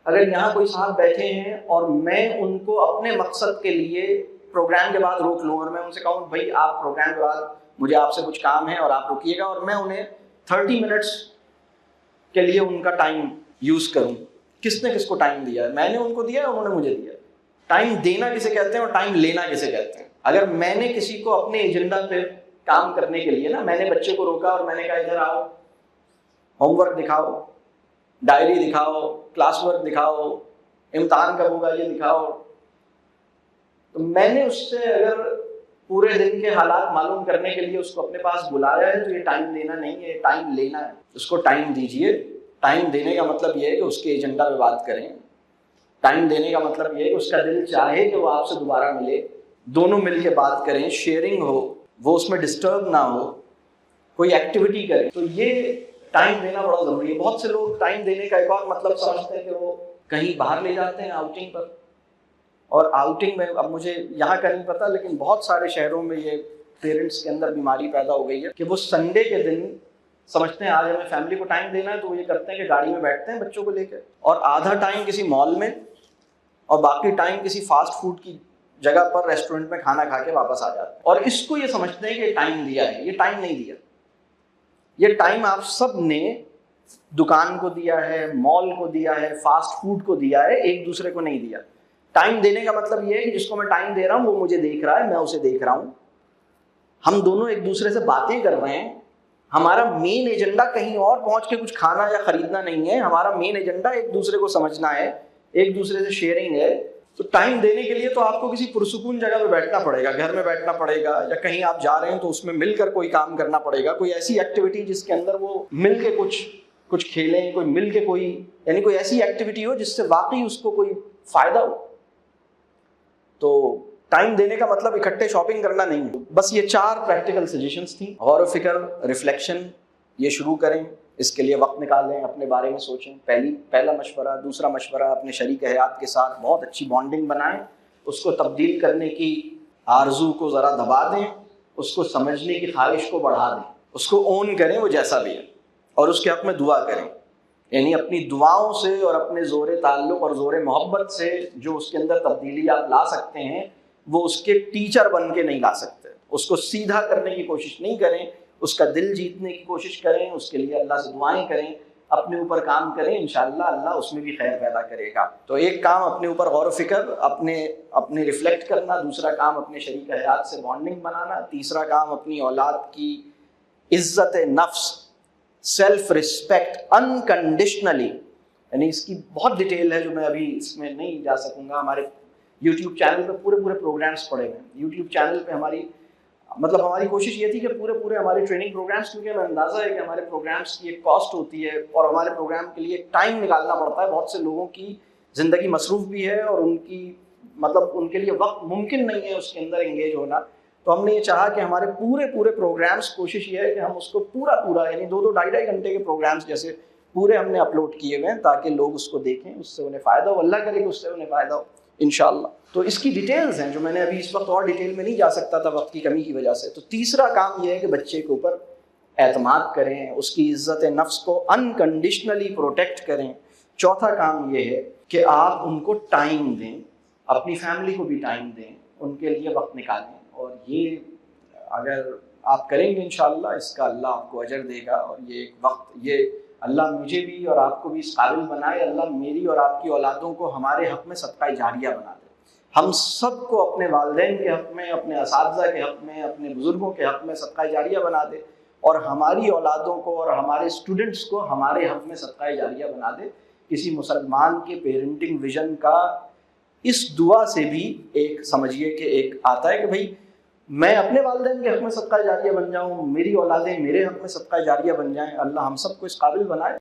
अगर यहाँ कोई साथ बैठे हैं और मैं उनको अपने मकसद के लिए प्रोग्राम के बाद रोक लूँ और मैं उनसे कहूँ भाई आप प्रोग्राम के बाद मुझे आपसे कुछ काम है और आप रुकिएगा, और मैं उन्हें 30 मिनट्स के लिए उनका टाइम यूज़ करूँ। किसने किसको टाइम दिया है? मैंने उनको दिया है, उन्होंने मुझे दिया। टाइम देना किसे कहते हैं और टाइम लेना किसे कहते हैं? अगर मैंने किसी को अपने एजेंडा पे काम करने के लिए ना, मैंने बच्चे को रोका और मैंने कहा इधर आओ, होमवर्क दिखाओ, डायरी दिखाओ, क्लास वर्क दिखाओ, इम्तिहान कब होगा ये दिखाओ, तो मैंने उससे अगर पूरे दिन के हालात मालूम करने के लिए उसको अपने पास बुलाया है तो ये टाइम देना नहीं है, टाइम लेना है। उसको टाइम दीजिए। टाइम देने का मतलब ये है कि उसके एजेंडा पे बात करें। टाइम देने का मतलब ये है कि उसका दिल चाहे कि वो आपसे दोबारा मिले, दोनों मिलके बात करें, शेयरिंग हो, वो उसमें डिस्टर्ब ना हो, कोई एक्टिविटी करें। तो ये टाइम देना बड़ा ज़रूरी है। बहुत से लोग टाइम देने का एक और मतलब समझते हैं कि वो कहीं बाहर ले जाते हैं आउटिंग पर, और आउटिंग में, अब मुझे यहाँ का नहीं पता लेकिन बहुत सारे शहरों में ये पेरेंट्स के अंदर बीमारी पैदा हो गई है कि वो संडे के दिन समझते हैं आज हमें फैमिली को टाइम देना है, तो वो ये करते हैं कि गाड़ी में बैठते हैं बच्चों को लेकर और आधा टाइम किसी मॉल में और बाकी टाइम किसी फास्ट फूड की जगह पर रेस्टोरेंट में खाना खा के वापस आ जाते हैं। और इसको ये समझते हैं कि टाइम दिया है। ये टाइम नहीं दिया। ये टाइम आप सब ने दुकान को दिया है, मॉल को दिया है, फास्ट फूड को दिया है, एक दूसरे को नहीं दिया। टाइम देने का मतलब ये है कि जिसको मैं टाइम दे रहा हूँ वो मुझे देख रहा है, मैं उसे देख रहा हूँ, हम दोनों एक दूसरे से बातें कर रहे हैं। हमारा मेन एजेंडा कहीं और पहुंच के कुछ खाना या खरीदना नहीं है। हमारा मेन एजेंडा एक दूसरे को समझना है, एक दूसरे से शेयरिंग है। तो टाइम देने के लिए तो आपको किसी पुरसुकून जगह पे बैठना पड़ेगा, घर में बैठना पड़ेगा, या कहीं आप जा रहे हैं तो उसमें मिलकर कोई काम करना पड़ेगा, कोई ऐसी एक्टिविटी जिसके अंदर वो मिल के कुछ खेलें, कोई मिल के कोई, यानी कोई ऐसी एक्टिविटी हो जिससे वाकई उसको कोई फायदा हो। तो टाइम देने का मतलब इकट्ठे शॉपिंग करना नहीं है। बस ये 4 प्रैक्टिकल सजेशंस थी। गौर फिक्र, रिफ्लेक्शन, ये शुरू करें, इसके लिए वक्त निकालें, अपने बारे में सोचें। पहला मशवरा। दूसरा मशवरा, अपने शरीक हयात के साथ बहुत अच्छी बॉन्डिंग बनाएं, उसको तब्दील करने की आरजू को ज़रा दबा दें, उसको समझने की ख्वाहिश को बढ़ा दें, उसको ओन करें वो जैसा भी है, और उसके हक़ में दुआ करें। यानी अपनी दुआओं से और अपने ज़ोर ताल्लुक़ और ज़ोर मोहब्बत से जो उसके अंदर तब्दीली आप ला सकते हैं, वो उसके टीचर बन के नहीं ला सकते। उसको सीधा करने की कोशिश नहीं करें, उसका दिल जीतने की कोशिश करें, उसके लिए अल्लाह से दुआएं करें, अपने ऊपर काम करें, इंशाअल्लाह अल्लाह उसमें भी खैर पैदा करेगा। तो एक काम अपने ऊपर गौर फिक्र, अपने रिफ्लेक्ट करना, दूसरा काम अपने शरीक हयात से बॉन्डिंग बनाना, तीसरा काम अपनी औलाद की इज्जत नफ्स, सेल्फ रिस्पेक्ट अनकंडीशनली, यानी इसकी बहुत डिटेल है जो मैं अभी इसमें नहीं जा सकूंगा। हमारे यूट्यूब चैनल पे पूरे प्रोग्राम्स पड़े हुए हैं। यूट्यूब चैनल पे हमारी कोशिश ये थी कि पूरे हमारे ट्रेनिंग प्रोग्राम्स, क्योंकि हमें अंदाज़ा है कि हमारे प्रोग्राम्स की एक कॉस्ट होती है और हमारे प्रोग्राम के लिए टाइम निकालना पड़ता है। बहुत से लोगों की ज़िंदगी मसरूफ़ भी है और उनके लिए वक्त मुमकिन नहीं है उसके अंदर एंगेज होना। तो हमने ये चाहा कि हमारे पूरे प्रोग्राम्स, कोशिश ये है कि हम उसको पूरा यानी 2-2 ढाई घंटे के प्रोग्राम्स जैसे पूरे हमने अपलोड किए हुए हैं, ताकि लोग उसको देखें, उससे उन्हें फ़ायदा हो, अल्लाह करे कि उससे उन्हें फ़ायदा हो इंशाअल्लाह। तो इसकी डिटेल्स हैं जो मैंने अभी इस वक्त और डिटेल में नहीं जा सकता था वक्त की कमी की वजह से। तो तीसरा काम यह है कि बच्चे के ऊपर एतमाद करें, उसकी इज्जत नफ्स को अनकंडीशनली प्रोटेक्ट करें। चौथा काम यह है कि आप उनको टाइम दें, अपनी फैमिली को भी टाइम दें, उनके लिए वक्त निकालें। और ये अगर आप करेंगे इंशाअल्लाह, इसका अल्लाह आपको अजर देगा। और ये एक वक्त, ये अल्लाह मुझे भी और आपको भी इस काबिल बनाए, अल्लाह मेरी और आपकी औलादों को हमारे हक़ में सदका जारिया बना दे। हम सबको अपने वालिदैन के हक़ में, अपने असातिज़ा के हक़ में, अपने बुज़ुर्गों के हक़ में सदका जारिया बना दे, और हमारी औलादों को और हमारे स्टूडेंट्स को हमारे हक़ में सदका जारिया बना दे। किसी मुसलमान के पेरेंटिंग विजन का इस दुआ से भी एक समझिए कि एक आता है कि भाई मैं अपने वालिदैन के हक़ में सदका जारिया बन जाऊँ, मेरी औलादें मेरे हक़ में सदका जारिया बन जाएँ। अल्लाह हम सबको इस काबिल बनाए।